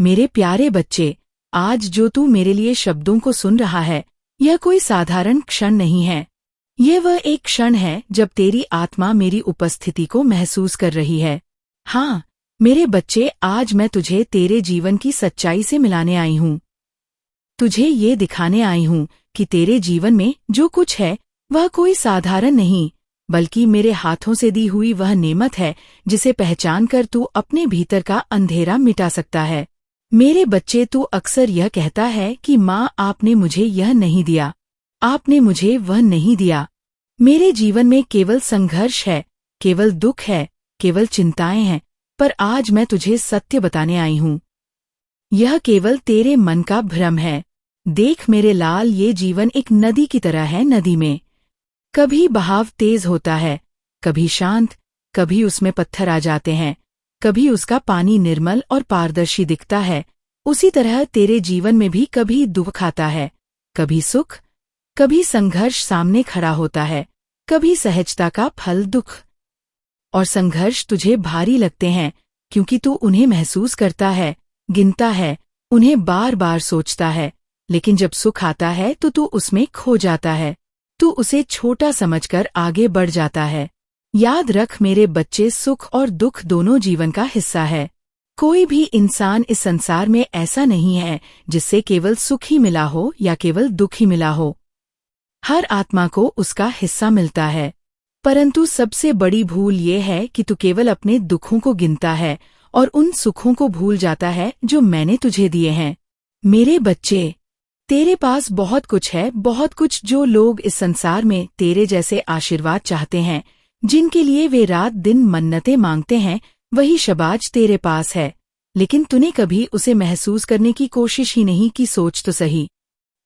मेरे प्यारे बच्चे, आज जो तू मेरे लिए शब्दों को सुन रहा है, यह कोई साधारण क्षण नहीं है। यह वह एक क्षण है जब तेरी आत्मा मेरी उपस्थिति को महसूस कर रही है। हाँ, मेरे बच्चे, आज मैं तुझे तेरे जीवन की सच्चाई से मिलाने आई हूँ। तुझे ये दिखाने आई हूँ कि तेरे जीवन में जो कुछ है वह कोई साधारण नहीं, बल्कि मेरे हाथों से दी हुई वह नेमत है जिसे पहचान कर तू अपने भीतर का अंधेरा मिटा सकता है। मेरे बच्चे, तू अक्सर यह कहता है कि माँ, आपने मुझे यह नहीं दिया, आपने मुझे वह नहीं दिया। मेरे जीवन में केवल संघर्ष है, केवल दुख है, केवल चिंताएं हैं। पर आज मैं तुझे सत्य बताने आई हूँ। यह केवल तेरे मन का भ्रम है। देख मेरे लाल, ये जीवन एक नदी की तरह है। नदी में कभी बहाव तेज होता है, कभी शांत, कभी उसमें पत्थर आ जाते हैं, कभी उसका पानी निर्मल और पारदर्शी दिखता है। उसी तरह तेरे जीवन में भी कभी दुख आता है, कभी सुख, कभी संघर्ष सामने खड़ा होता है, कभी सहजता का फल दुख। और संघर्ष तुझे भारी लगते हैं क्योंकि तू उन्हें महसूस करता है, गिनता है, उन्हें बार बार सोचता है। लेकिन जब सुख आता है तो तू उसमें खो जाता है, तू उसे छोटा समझकर आगे बढ़ जाता है। याद रख मेरे बच्चे, सुख और दुख दोनों जीवन का हिस्सा है। कोई भी इंसान इस संसार में ऐसा नहीं है जिससे केवल सुख ही मिला हो या केवल दुख ही मिला हो। हर आत्मा को उसका हिस्सा मिलता है। परंतु सबसे बड़ी भूल ये है कि तू केवल अपने दुखों को गिनता है और उन सुखों को भूल जाता है जो मैंने तुझे दिए हैं। मेरे बच्चे, तेरे पास बहुत कुछ है, बहुत कुछ, जो लोग इस संसार में तेरे जैसे आशीर्वाद चाहते हैं, जिनके लिए वे रात दिन मन्नतें मांगते हैं, वही शबाज तेरे पास है। लेकिन तूने कभी उसे महसूस करने की कोशिश ही नहीं की। सोच तो सही,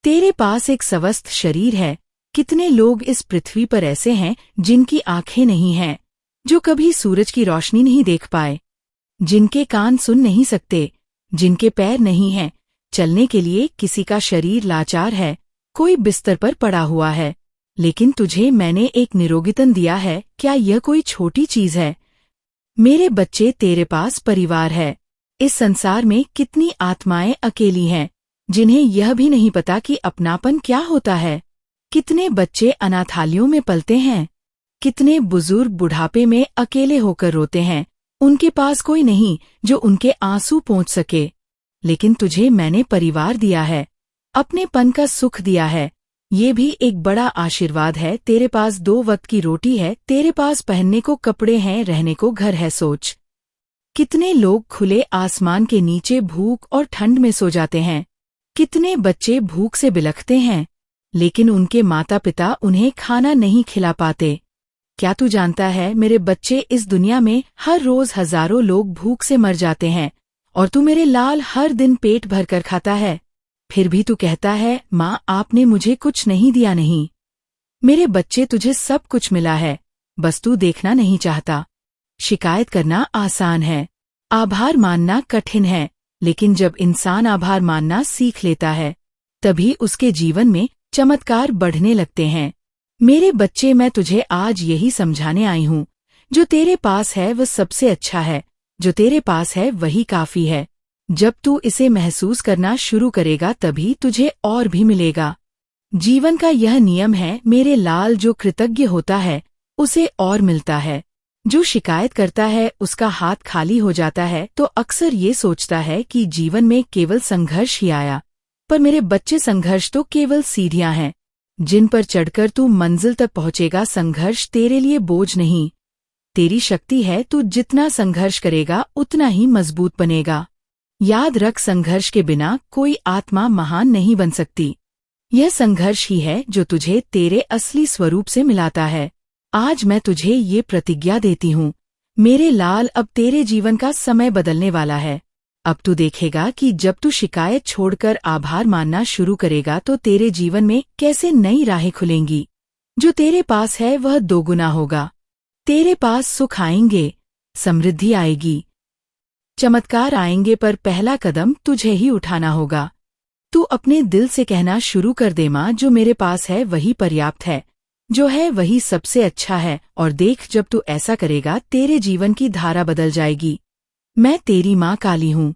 तेरे पास एक स्वस्थ शरीर है। कितने लोग इस पृथ्वी पर ऐसे हैं जिनकी आंखें नहीं हैं, जो कभी सूरज की रोशनी नहीं देख पाए, जिनके कान सुन नहीं सकते, जिनके पैर नहीं हैं, चलने के लिए किसी का शरीर लाचार है, कोई बिस्तर पर पड़ा हुआ है। लेकिन तुझे मैंने एक निरोगितन दिया है। क्या यह कोई छोटी चीज है? मेरे बच्चे, तेरे पास परिवार है। इस संसार में कितनी आत्माएं अकेली हैं, जिन्हें यह भी नहीं पता कि अपनापन क्या होता है। कितने बच्चे अनाथालयों में पलते हैं, कितने बुजुर्ग बुढ़ापे में अकेले होकर रोते हैं। उनके पास कोई नहीं जो उनके आंसू पोंछ सके। लेकिन तुझे मैंने परिवार दिया है, अपनेपन का सुख दिया है। ये भी एक बड़ा आशीर्वाद है। तेरे पास 2 वक्त की रोटी है, तेरे पास पहनने को कपड़े हैं, रहने को घर है। सोच, कितने लोग खुले आसमान के नीचे भूख और ठंड में सो जाते हैं। कितने बच्चे भूख से बिलखते हैं, लेकिन उनके माता पिता उन्हें खाना नहीं खिला पाते। क्या तू जानता है मेरे बच्चे, इस दुनिया में हर रोज हजारों लोग भूख से मर जाते हैं, और तू मेरे लाल हर दिन पेट भरकर खाता है। फिर भी तू कहता है, माँ, आपने मुझे कुछ नहीं दिया। नहीं मेरे बच्चे, तुझे सब कुछ मिला है, बस तू देखना नहीं चाहता। शिकायत करना आसान है, आभार मानना कठिन है। लेकिन जब इंसान आभार मानना सीख लेता है, तभी उसके जीवन में चमत्कार बढ़ने लगते हैं। मेरे बच्चे, मैं तुझे आज यही समझाने आई हूँ, जो तेरे पास है वह सबसे अच्छा है, जो तेरे पास है वही काफी है। जब तू इसे महसूस करना शुरू करेगा तभी तुझे और भी मिलेगा। जीवन का यह नियम है मेरे लाल, जो कृतज्ञ होता है उसे और मिलता है, जो शिकायत करता है उसका हाथ खाली हो जाता है। तो अक्सर ये सोचता है कि जीवन में केवल संघर्ष ही आया, पर मेरे बच्चे, संघर्ष तो केवल सीढ़ियां हैं जिन पर चढ़कर तू मंजिल तक पहुंचेगा। संघर्ष तेरे लिए बोझ नहीं, तेरी शक्ति है। तू जितना संघर्ष करेगा उतना ही मजबूत बनेगा। याद रख, संघर्ष के बिना कोई आत्मा महान नहीं बन सकती। यह संघर्ष ही है जो तुझे तेरे असली स्वरूप से मिलाता है। आज मैं तुझे ये प्रतिज्ञा देती हूँ मेरे लाल, अब तेरे जीवन का समय बदलने वाला है। अब तू देखेगा कि जब तू शिकायत छोड़कर आभार मानना शुरू करेगा तो तेरे जीवन में कैसे नई राहें खुलेंगी। जो तेरे पास है वह दोगुना होगा। तेरे पास सुख आएंगे, समृद्धि आएगी, चमत्कार आएंगे, पर पहला कदम तुझे ही उठाना होगा। तू अपने दिल से कहना शुरू कर दे, माँ, जो मेरे पास है वही पर्याप्त है, जो है वही सबसे अच्छा है। और देख, जब तू ऐसा करेगा तेरे जीवन की धारा बदल जाएगी। मैं तेरी माँ काली हूँ।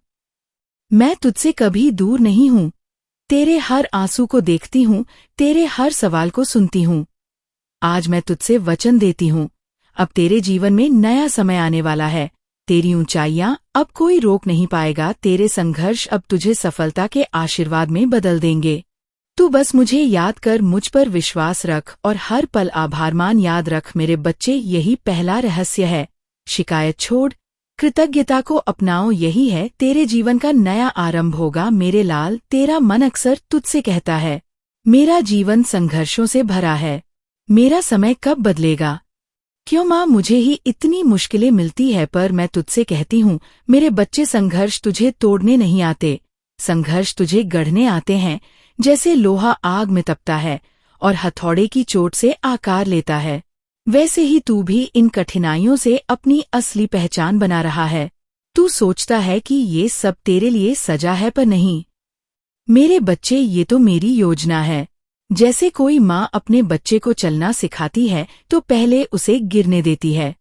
मैं तुझसे कभी दूर नहीं हूँ। तेरे हर आंसू को देखती हूँ, तेरे हर सवाल को सुनती हूँ। आज मैं तुझसे वचन देती हूँ, अब तेरे जीवन में नया समय आने वाला है। तेरी ऊंचाइयां अब कोई रोक नहीं पाएगा, तेरे संघर्ष अब तुझे सफलता के आशीर्वाद में बदल देंगे। तू बस मुझे याद कर, मुझ पर विश्वास रख और हर पल आभार मान। याद रख मेरे बच्चे, यही पहला रहस्य है। शिकायत छोड़, कृतज्ञता को अपनाओ, यही है तेरे जीवन का नया आरंभ होगा। मेरे लाल, तेरा मन अक्सर तुझसे कहता है, मेरा जीवन संघर्षों से भरा है, मेरा समय कब बदलेगा? क्यों माँ, मुझे ही इतनी मुश्किलें मिलती है। पर मैं तुझसे कहती हूँ मेरे बच्चे, संघर्ष तुझे तोड़ने नहीं आते, संघर्ष तुझे गढ़ने आते हैं। जैसे लोहा आग में तपता है और हथौड़े की चोट से आकार लेता है, वैसे ही तू भी इन कठिनाइयों से अपनी असली पहचान बना रहा है। तू सोचता है कि ये सब तेरे लिए सजा है, पर नहीं मेरे बच्चे, ये तो मेरी योजना है। जैसे कोई माँ अपने बच्चे को चलना सिखाती है तो पहले उसे गिरने देती है,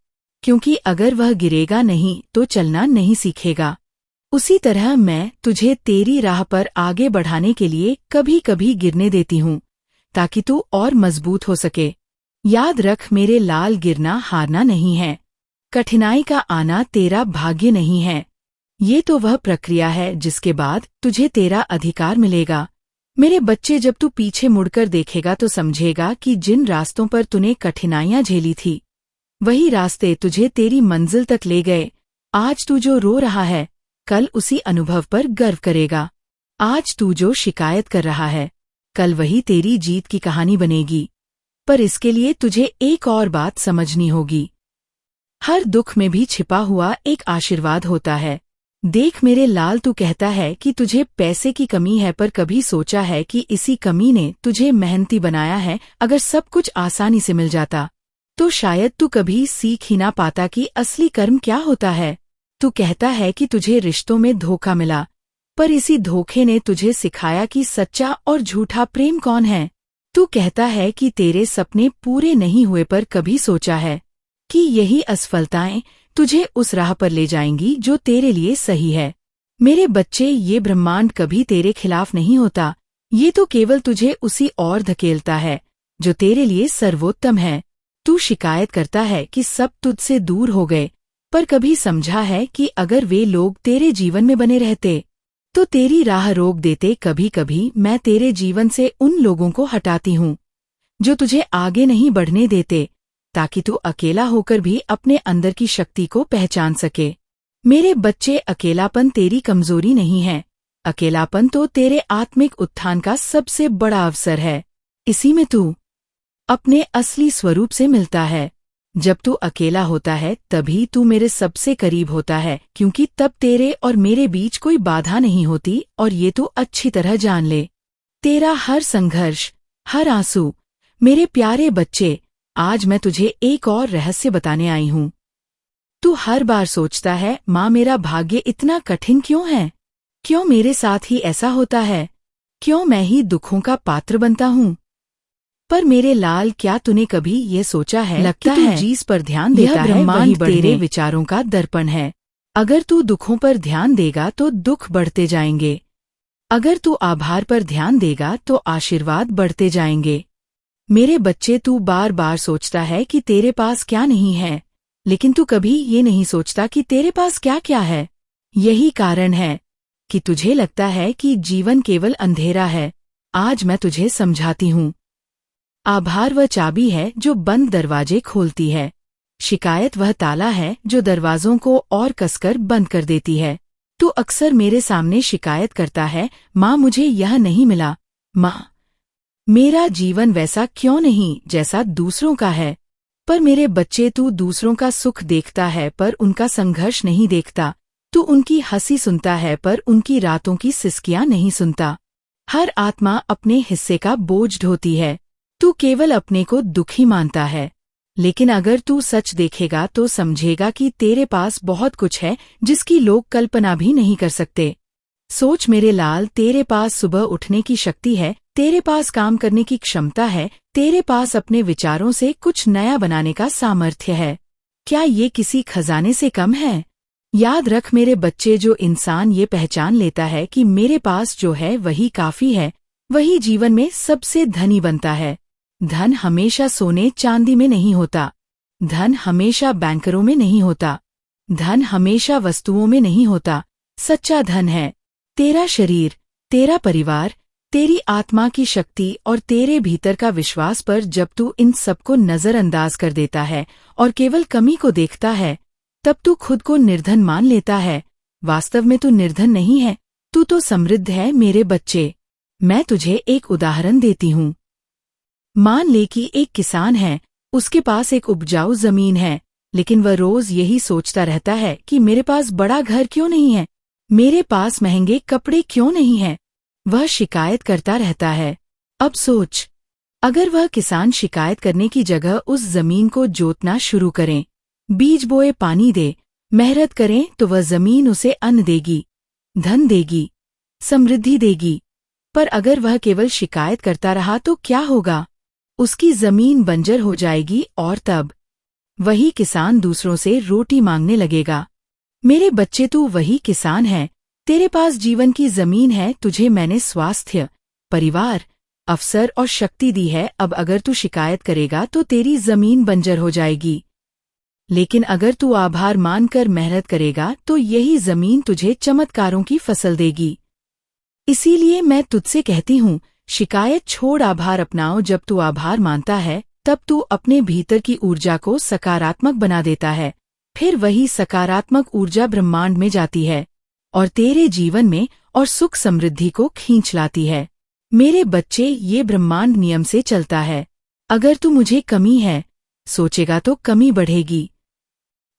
क्योंकि अगर वह गिरेगा नहीं तो चलना नहीं सीखेगा। उसी तरह मैं तुझे तेरी राह पर आगे बढ़ाने के लिए कभी कभी गिरने देती हूँ, ताकि तू और मजबूत हो सके। याद रख मेरे लाल, गिरना हारना नहीं है, कठिनाई का आना तेरा भाग्य नहीं है। ये तो वह प्रक्रिया है जिसके बाद तुझे तेरा अधिकार मिलेगा। मेरे बच्चे, जब तू पीछे मुड़कर देखेगा तो समझेगा कि जिन रास्तों पर तूने कठिनाइयां झेली थी, वही रास्ते तुझे तेरी मंजिल तक ले गए। आज तू जो रो रहा है, कल उसी अनुभव पर गर्व करेगा। आज तू जो शिकायत कर रहा है, कल वही तेरी जीत की कहानी बनेगी। पर इसके लिए तुझे एक और बात समझनी होगी, हर दुख में भी छिपा हुआ एक आशीर्वाद होता है। देख मेरे लाल, तू कहता है कि तुझे पैसे की कमी है, पर कभी सोचा है कि इसी कमी ने तुझे मेहनती बनाया है? अगर सब कुछ आसानी से मिल जाता तो शायद तू कभी सीख ही ना पाता कि असली कर्म क्या होता है। तू कहता है कि तुझे रिश्तों में धोखा मिला, पर इसी धोखे ने तुझे सिखाया कि सच्चा और झूठा प्रेम कौन है। तू कहता है कि तेरे सपने पूरे नहीं हुए, पर कभी सोचा है कि यही असफलताएं तुझे उस राह पर ले जाएंगी जो तेरे लिए सही है। मेरे बच्चे, ये ब्रह्मांड कभी तेरे खिलाफ नहीं होता, ये तो केवल तुझे उसी ओर धकेलता है जो तेरे लिए सर्वोत्तम है। तू शिकायत करता है कि सब तुझसे दूर हो गए, पर कभी समझा है कि अगर वे लोग तेरे जीवन में बने रहते तो तेरी राह रोक देते? कभी कभी मैं तेरे जीवन से उन लोगों को हटाती हूँ जो तुझे आगे नहीं बढ़ने देते, ताकि तू अकेला होकर भी अपने अंदर की शक्ति को पहचान सके। मेरे बच्चे, अकेलापन तेरी कमजोरी नहीं है, अकेलापन तो तेरे आत्मिक उत्थान का सबसे बड़ा अवसर है। इसी में तू अपने असली स्वरूप से मिलता है। जब तू अकेला होता है तभी तू मेरे सबसे करीब होता है, क्योंकि तब तेरे और मेरे बीच कोई बाधा नहीं होती, और ये तू अच्छी तरह जान ले। तेरा हर संघर्ष, हर आंसू, मेरे प्यारे बच्चे, आज मैं तुझे एक और रहस्य बताने आई हूँ। तू हर बार सोचता है, माँ मेरा भाग्य इतना कठिन क्यों है? क्यों मेरे साथ ही ऐसा होता है? क्यों मैं ही दुखों का पात्र बनता हूँ? पर मेरे लाल, क्या तूने कभी ये सोचा है लगता कि तू जिस पर ध्यान देता है वही तेरे विचारों का दर्पण है। अगर तू दुखों पर ध्यान देगा तो दुख बढ़ते जाएंगे, अगर तू आभार पर ध्यान देगा तो आशीर्वाद बढ़ते जाएंगे। मेरे बच्चे, तू बार बार सोचता है कि तेरे पास क्या नहीं है, लेकिन तू कभी ये नहीं सोचता कि तेरे पास क्या क्या है। यही कारण है कि तुझे लगता है कि जीवन केवल अंधेरा है। आज मैं तुझे समझाती हूँ, आभार वह चाबी है जो बंद दरवाजे खोलती है, शिकायत वह ताला है जो दरवाजों को और कसकर बंद कर देती है। तू अक्सर मेरे सामने शिकायत करता है, माँ मुझे यह नहीं मिला, माँ मेरा जीवन वैसा क्यों नहीं जैसा दूसरों का है। पर मेरे बच्चे, तू दूसरों का सुख देखता है पर उनका संघर्ष नहीं देखता। तू उनकी हंसी सुनता है पर उनकी रातों की सिसकियां नहीं सुनता। हर आत्मा अपने हिस्से का बोझ ढोती है, तू केवल अपने को दुखी मानता है। लेकिन अगर तू सच देखेगा तो समझेगा कि तेरे पास बहुत कुछ है जिसकी लोग कल्पना भी नहीं कर सकते। सोच मेरे लाल, तेरे पास सुबह उठने की शक्ति है, तेरे पास काम करने की क्षमता है, तेरे पास अपने विचारों से कुछ नया बनाने का सामर्थ्य है। क्या ये किसी खजाने से कम है? याद रख मेरे बच्चे, जो इंसान ये पहचान लेता है कि मेरे पास जो है वही काफी है, वही जीवन में सबसे धनी बनता है। धन हमेशा सोने चांदी में नहीं होता। धन हमेशा बैंकरों में नहीं होता। धन हमेशा वस्तुओं में नहीं होता। सच्चा धन है तेरा शरीर, तेरा परिवार, तेरी आत्मा की शक्ति और तेरे भीतर का विश्वास। पर जब तू इन सबको नजरअंदाज कर देता है और केवल कमी को देखता है, तब तू खुद को निर्धन मान लेता है। वास्तव में तू निर्धन नहीं है, तू तो समृद्ध है मेरे बच्चे। मैं तुझे एक उदाहरण देती हूँ। मान ले कि एक किसान है, उसके पास एक उपजाऊ जमीन है, लेकिन वह रोज यही सोचता रहता है कि मेरे पास बड़ा घर क्यों नहीं है, मेरे पास महंगे कपड़े क्यों नहीं हैं। वह शिकायत करता रहता है। अब सोच, अगर वह किसान शिकायत करने की जगह उस जमीन को जोतना शुरू करें, बीज बोए, पानी दे, मेहनत करें, तो वह जमीन उसे अन्न देगी, धन देगी, समृद्धि देगी। पर अगर वह केवल शिकायत करता रहा तो क्या होगा? उसकी जमीन बंजर हो जाएगी और तब वही किसान दूसरों से रोटी मांगने लगेगा। मेरे बच्चे, तू वही किसान है। तेरे पास जीवन की जमीन है, तुझे मैंने स्वास्थ्य, परिवार, अवसर और शक्ति दी है। अब अगर तू शिकायत करेगा तो तेरी जमीन बंजर हो जाएगी, लेकिन अगर तू आभार मानकर मेहनत करेगा तो यही जमीन तुझे चमत्कारों की फसल देगी। इसीलिए मैं तुझसे कहती हूँ, शिकायत छोड़, आभार अपनाओ। जब तू आभार मानता है, तब तू अपने भीतर की ऊर्जा को सकारात्मक बना देता है। फिर वही सकारात्मक ऊर्जा ब्रह्मांड में जाती है और तेरे जीवन में और सुख समृद्धि को खींच लाती है। मेरे बच्चे, ये ब्रह्मांड नियम से चलता है। अगर तू मुझे कमी है सोचेगा तो कमी बढ़ेगी।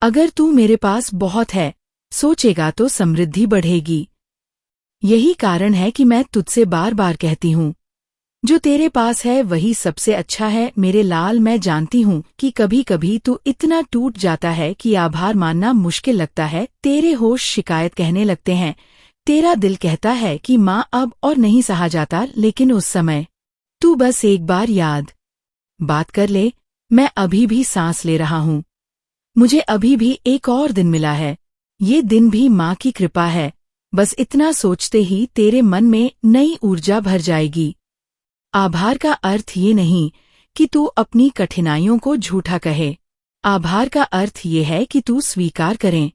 अगर तू मेरे पास बहुत है सोचेगा तो समृद्धि बढ़ेगी। यही कारण है कि मैं तुझसे बार बार कहती हूँ, जो तेरे पास है वही सबसे अच्छा है। मेरे लाल, मैं जानती हूँ कि कभी कभी तू इतना टूट जाता है कि आभार मानना मुश्किल लगता है। तेरे होश शिकायत कहने लगते हैं, तेरा दिल कहता है कि माँ अब और नहीं सहा जाता। लेकिन उस समय तू बस एक बार याद बात कर ले, मैं अभी भी सांस ले रहा हूँ, मुझे अभी भी एक और दिन मिला है, ये दिन भी माँ की कृपा है। बस इतना सोचते ही तेरे मन में नई ऊर्जा भर जाएगी। आभार का अर्थ ये नहीं कि तू अपनी कठिनाइयों को झूठा कहे। आभार का अर्थ ये है कि तू स्वीकार करें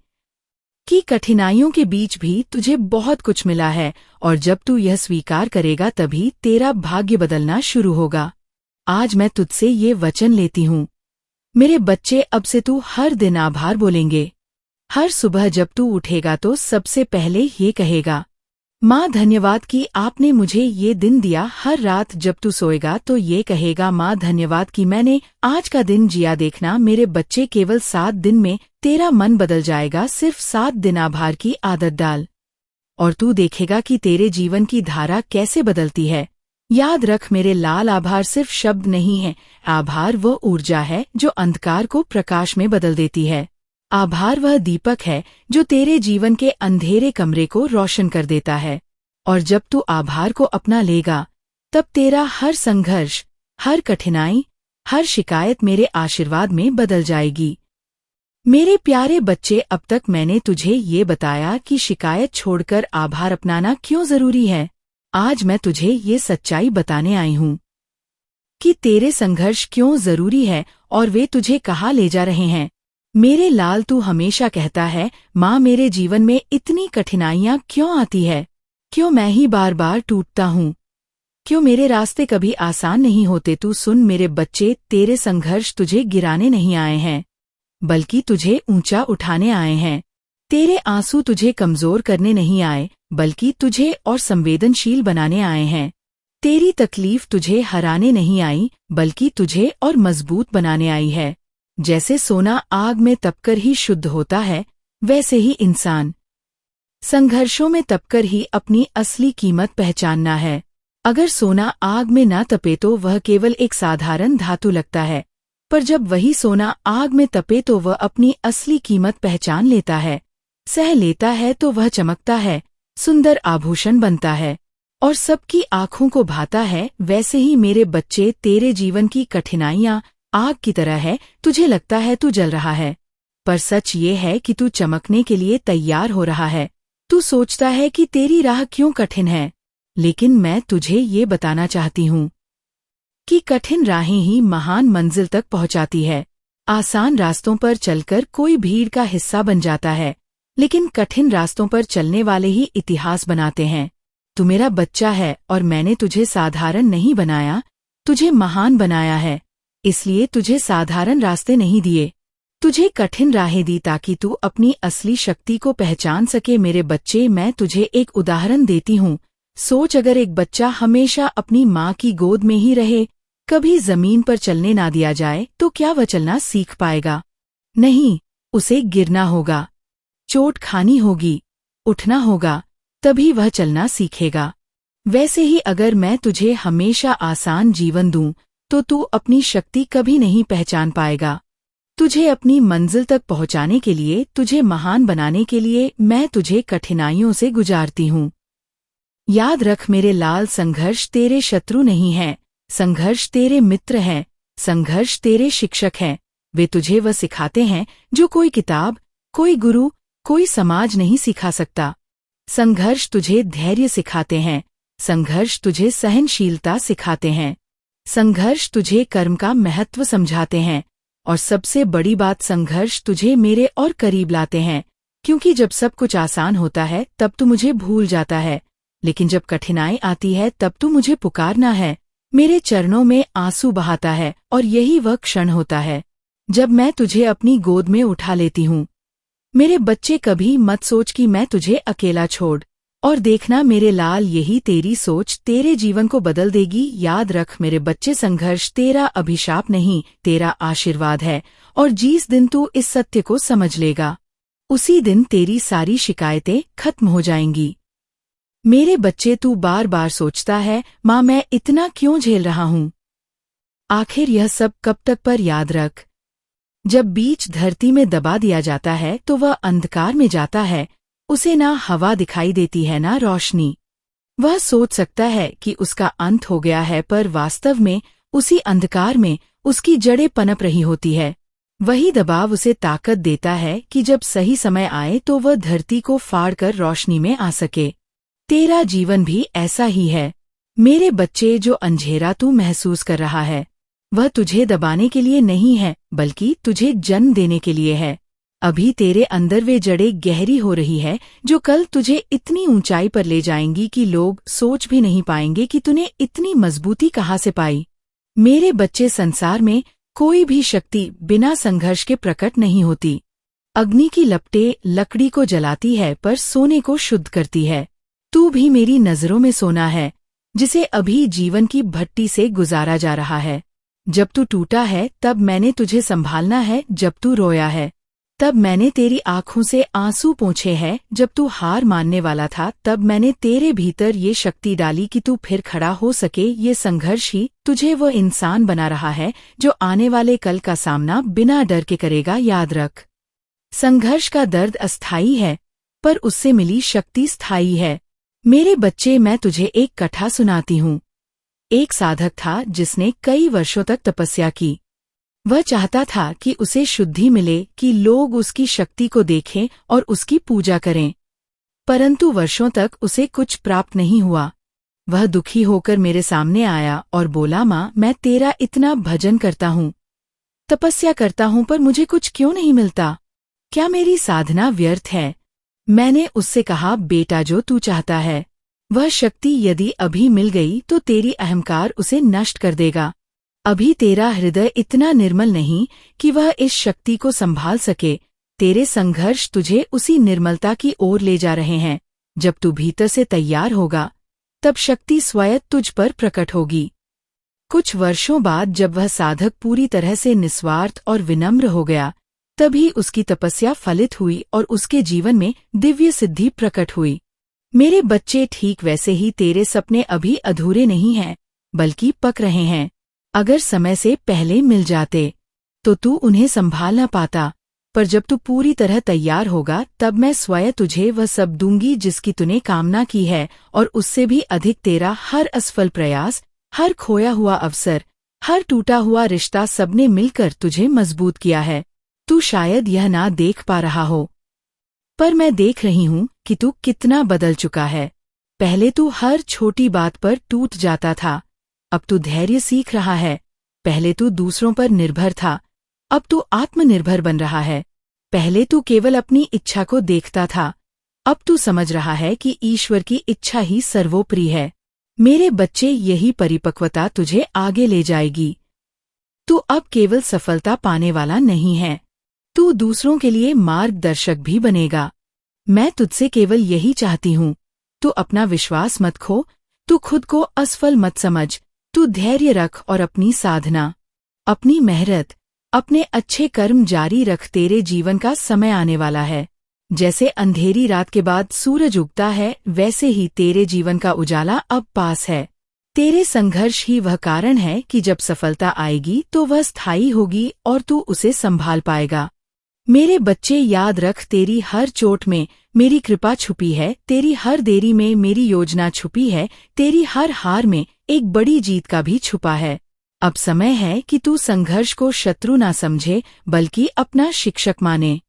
कि कठिनाइयों के बीच भी तुझे बहुत कुछ मिला है, और जब तू यह स्वीकार करेगा तभी तेरा भाग्य बदलना शुरू होगा। आज मैं तुझसे ये वचन लेती हूँ, मेरे बच्चे, अब से तू हर दिन आभार बोलेंगे। हर सुबह जब तू उठेगा तो सबसे पहले ये कहेगा, माँ धन्यवाद कि आपने मुझे ये दिन दिया। हर रात जब तू सोएगा तो ये कहेगा, माँ धन्यवाद कि मैंने आज का दिन जिया। देखना मेरे बच्चे, केवल 7 दिन में तेरा मन बदल जाएगा। सिर्फ 7 दिन आभार की आदत डाल और तू देखेगा कि तेरे जीवन की धारा कैसे बदलती है। याद रख मेरे लाल, आभार सिर्फ शब्द नहीं है, आभार वह ऊर्जा है जो अंधकार को प्रकाश में बदल देती है। आभार वह दीपक है जो तेरे जीवन के अंधेरे कमरे को रोशन कर देता है। और जब तू आभार को अपना लेगा, तब तेरा हर संघर्ष, हर कठिनाई, हर शिकायत मेरे आशीर्वाद में बदल जाएगी। मेरे प्यारे बच्चे, अब तक मैंने तुझे ये बताया कि शिकायत छोड़कर आभार अपनाना क्यों जरूरी है। आज मैं तुझे ये सच्चाई बताने आई हूँ कि तेरे संघर्ष क्यों जरूरी है और वे तुझे कहाँ ले जा रहे हैं। मेरे लाल, तू हमेशा कहता है, माँ मेरे जीवन में इतनी कठिनाइयाँ क्यों आती है, क्यों मैं ही बार बार टूटता हूँ, क्यों मेरे रास्ते कभी आसान नहीं होते। तू सुन मेरे बच्चे, तेरे संघर्ष तुझे गिराने नहीं आए हैं, बल्कि तुझे ऊंचा उठाने आए हैं। तेरे आंसू तुझे कमजोर करने नहीं आए, बल्कि तुझे और संवेदनशील बनाने आए हैं। तेरी तकलीफ तुझे हराने नहीं आई, बल्कि तुझे और मजबूत बनाने आई है। जैसे सोना आग में तपकर ही शुद्ध होता है, वैसे ही इंसान संघर्षों में तपकर ही अपनी असली कीमत पहचानना है। अगर सोना आग में ना तपे तो वह केवल एक साधारण धातु लगता है, पर जब वही सोना आग में तपे तो वह अपनी असली कीमत पहचान लेता है, सह लेता है, तो वह चमकता है, सुंदर आभूषण बनता है और सबकी आंखों को भाता है। वैसे ही मेरे बच्चे, तेरे जीवन की कठिनाइयाँ आग की तरह है। तुझे लगता है तू जल रहा है, पर सच ये है कि तू चमकने के लिए तैयार हो रहा है। तू सोचता है कि तेरी राह क्यों कठिन है, लेकिन मैं तुझे ये बताना चाहती हूँ कि कठिन राहें ही महान मंजिल तक पहुंचाती है। आसान रास्तों पर चलकर कोई भीड़ का हिस्सा बन जाता है, लेकिन कठिन रास्तों पर चलने वाले ही इतिहास बनाते हैं। तू मेरा बच्चा है और मैंने तुझे साधारण नहीं बनाया, तुझे महान बनाया है। इसलिए तुझे साधारण रास्ते नहीं दिए, तुझे कठिन राहें दी ताकि तू अपनी असली शक्ति को पहचान सके। मेरे बच्चे, मैं तुझे एक उदाहरण देती हूँ। सोच, अगर एक बच्चा हमेशा अपनी माँ की गोद में ही रहे, कभी जमीन पर चलने ना दिया जाए, तो क्या वह चलना सीख पाएगा? नहीं, उसे गिरना होगा, चोट खानी होगी, उठना होगा, तभी वह चलना सीखेगा। वैसे ही अगर मैं तुझे हमेशा आसान जीवन दूं, तो तू अपनी शक्ति कभी नहीं पहचान पाएगा। तुझे अपनी मंजिल तक पहुंचाने के लिए, तुझे महान बनाने के लिए मैं तुझे कठिनाइयों से गुजारती हूँ। याद रख मेरे लाल, संघर्ष तेरे शत्रु नहीं हैं, संघर्ष तेरे मित्र हैं, संघर्ष तेरे शिक्षक हैं। वे तुझे वह सिखाते हैं जो कोई किताब, कोई गुरु, कोई समाज नहीं सिखा सकता। संघर्ष तुझे धैर्य सिखाते हैं, संघर्ष तुझे सहनशीलता सिखाते हैं, संघर्ष तुझे कर्म का महत्व समझाते हैं, और सबसे बड़ी बात, संघर्ष तुझे मेरे और करीब लाते हैं। क्योंकि जब सब कुछ आसान होता है तब तू मुझे भूल जाता है, लेकिन जब कठिनाई आती है तब तू मुझे पुकारना है, मेरे चरणों में आंसू बहाता है। और यही वह क्षण होता है जब मैं तुझे अपनी गोद में उठा लेती हूँ। मेरे बच्चे, कभी मत सोच कि मैं तुझे अकेला छोड़, और देखना मेरे लाल, यही तेरी सोच तेरे जीवन को बदल देगी। याद रख मेरे बच्चे, संघर्ष तेरा अभिशाप नहीं, तेरा आशीर्वाद है। और जिस दिन तू इस सत्य को समझ लेगा, उसी दिन तेरी सारी शिकायतें खत्म हो जाएंगी। मेरे बच्चे, तू बार बार सोचता है, माँ मैं इतना क्यों झेल रहा हूँ? आखिर यह सब कब तक? पर याद रख, जब बीज धरती में दबा दिया जाता है तो वह अंधकार में जाता है। उसे ना हवा दिखाई देती है ना रोशनी। वह सोच सकता है कि उसका अंत हो गया है, पर वास्तव में उसी अंधकार में उसकी जड़ें पनप रही होती है। वही दबाव उसे ताकत देता है कि जब सही समय आए तो वह धरती को फाड़कर रोशनी में आ सके। तेरा जीवन भी ऐसा ही है मेरे बच्चे। जो अंधेरा तू महसूस कर रहा है, वह तुझे दबाने के लिए नहीं है, बल्कि तुझे जन्म देने के लिए है। अभी तेरे अंदर वे जड़ें गहरी हो रही है जो कल तुझे इतनी ऊंचाई पर ले जाएंगी कि लोग सोच भी नहीं पाएंगे कि तूने इतनी मजबूती कहाँ से पाई। मेरे बच्चे, संसार में कोई भी शक्ति बिना संघर्ष के प्रकट नहीं होती। अग्नि की लपटें लकड़ी को जलाती है पर सोने को शुद्ध करती है। तू भी मेरी नजरों में सोना है, जिसे अभी जीवन की भट्टी से गुजारा जा रहा है। जब तू टूटा है तब मैंने तुझे संभालना है, जब तू रोया है तब मैंने तेरी आंखों से आंसू पोंछे हैं, जब तू हार मानने वाला था तब मैंने तेरे भीतर ये शक्ति डाली कि तू फिर खड़ा हो सके। ये संघर्ष ही तुझे वो इंसान बना रहा है जो आने वाले कल का सामना बिना डर के करेगा। याद रख, संघर्ष का दर्द अस्थायी है, पर उससे मिली शक्ति स्थायी है। मेरे बच्चे, मैं तुझे एक कथा सुनाती हूँ। एक साधक था जिसने कई वर्षों तक तपस्या की। वह चाहता था कि उसे शुद्धि मिले, कि लोग उसकी शक्ति को देखें और उसकी पूजा करें, परंतु वर्षों तक उसे कुछ प्राप्त नहीं हुआ। वह दुखी होकर मेरे सामने आया और बोला, माँ मैं तेरा इतना भजन करता हूँ, तपस्या करता हूँ, पर मुझे कुछ क्यों नहीं मिलता? क्या मेरी साधना व्यर्थ है? मैंने उससे कहा, बेटा जो तू चाहता है वह शक्ति यदि अभी मिल गई तो तेरी अहंकार उसे नष्ट कर देगा। अभी तेरा हृदय इतना निर्मल नहीं कि वह इस शक्ति को संभाल सके। तेरे संघर्ष तुझे उसी निर्मलता की ओर ले जा रहे हैं। जब तू भीतर से तैयार होगा तब शक्ति स्वयं तुझ पर प्रकट होगी। कुछ वर्षों बाद जब वह साधक पूरी तरह से निस्वार्थ और विनम्र हो गया, तभी उसकी तपस्या फलित हुई और उसके जीवन में दिव्य सिद्धि प्रकट हुई। मेरे बच्चे, ठीक वैसे ही तेरे सपने अभी अधूरे नहीं हैं, बल्कि पक रहे हैं। अगर समय से पहले मिल जाते तो तू उन्हें संभाल न पाता, पर जब तू पूरी तरह तैयार होगा तब मैं स्वयं तुझे वह सब दूंगी जिसकी तूने कामना की है, और उससे भी अधिक। तेरा हर असफल प्रयास, हर खोया हुआ अवसर, हर टूटा हुआ रिश्ता, सबने मिलकर तुझे मजबूत किया है। तू शायद यह ना देख पा रहा हो, पर मैं देख रही हूँ कि तू कितना बदल चुका है। पहले तू हर छोटी बात पर टूट जाता था, अब तू धैर्य सीख रहा है। पहले तू दूसरों पर निर्भर था, अब तू आत्मनिर्भर बन रहा है। पहले तू केवल अपनी इच्छा को देखता था, अब तू समझ रहा है कि ईश्वर की इच्छा ही सर्वोपरि है। मेरे बच्चे, यही परिपक्वता तुझे आगे ले जाएगी। तू अब केवल सफलता पाने वाला नहीं है, तू दूसरों के लिए मार्गदर्शक भी बनेगा। मैं तुझसे केवल यही चाहती हूँ, तू अपना विश्वास मत खो, तू खुद को असफल मत समझ, तू धैर्य रख और अपनी साधना, अपनी मेहनत, अपने अच्छे कर्म जारी रख। तेरे जीवन का समय आने वाला है। जैसे अंधेरी रात के बाद सूरज उगता है, वैसे ही तेरे जीवन का उजाला अब पास है। तेरे संघर्ष ही वह कारण है कि जब सफलता आएगी तो वह स्थायी होगी और तू उसे संभाल पाएगा। मेरे बच्चे, याद रख, तेरी हर चोट में मेरी कृपा छुपी है, तेरी हर देरी में मेरी योजना छुपी है, तेरी हर हार में एक बड़ी जीत का भी छुपा है। अब समय है कि तू संघर्ष को शत्रु ना समझे, बल्कि अपना शिक्षक माने,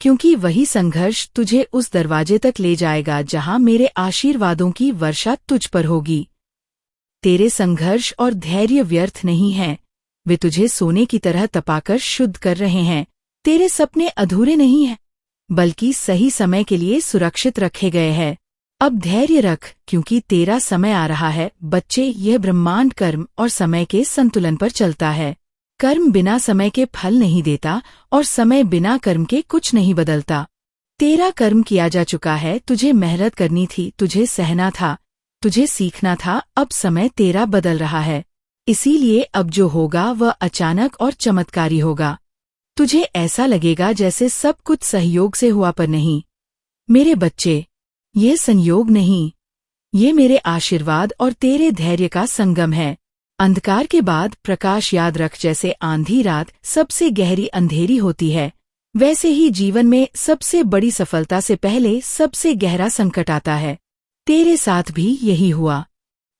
क्योंकि वही संघर्ष तुझे उस दरवाजे तक ले जाएगा जहां मेरे आशीर्वादों की वर्षा तुझ पर होगी। तेरे संघर्ष और धैर्य व्यर्थ नहीं हैं, वे तुझे सोने की तरह तपाकर शुद्ध कर रहे हैं। तेरे सपने अधूरे नहीं हैं, बल्कि सही समय के लिए सुरक्षित रखे गए हैं। अब धैर्य रख, क्योंकि तेरा समय आ रहा है। बच्चे, यह ब्रह्मांड कर्म और समय के संतुलन पर चलता है। कर्म बिना समय के फल नहीं देता और समय बिना कर्म के कुछ नहीं बदलता। तेरा कर्म किया जा चुका है, तुझे मेहनत करनी थी, तुझे सहना था, तुझे सीखना था। अब समय तेरा बदल रहा है, इसीलिए अब जो होगा वह अचानक और चमत्कारी होगा। तुझे ऐसा लगेगा जैसे सब कुछ सहयोग से हुआ, पर नहीं। मेरे बच्चे, ये संयोग नहीं, ये मेरे आशीर्वाद और तेरे धैर्य का संगम है। अंधकार के बाद प्रकाश, याद रख, जैसे आंधी रात सबसे गहरी अंधेरी होती है, वैसे ही जीवन में सबसे बड़ी सफलता से पहले सबसे गहरा संकट आता है। तेरे साथ भी यही हुआ।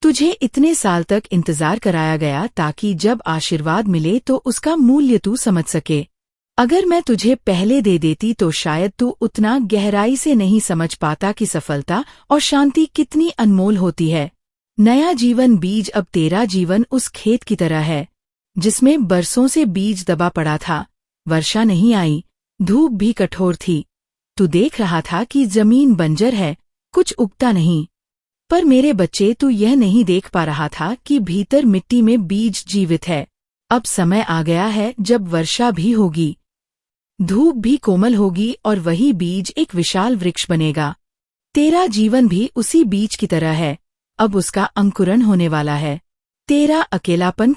तुझे इतने साल तक इंतजार कराया गया ताकि जब आशीर्वाद मिले तो उसका मूल्य तू समझ सके। अगर मैं तुझे पहले दे देती तो शायद तू उतना गहराई से नहीं समझ पाता कि सफलता और शांति कितनी अनमोल होती है। नया जीवन बीज, अब तेरा जीवन उस खेत की तरह है जिसमें बरसों से बीज दबा पड़ा था। वर्षा नहीं आई, धूप भी कठोर थी, तू देख रहा था कि जमीन बंजर है, कुछ उगता नहीं। पर मेरे बच्चे, तू यह नहीं देख पा रहा था कि भीतर मिट्टी में बीज जीवित है। अब समय आ गया है जब वर्षा भी होगी, धूप भी कोमल होगी और वही बीज एक विशाल वृक्ष बनेगा। तेरा जीवन भी उसी बीज की तरह है, अब उसका अंकुरण होने वाला है। तेरा अकेलापन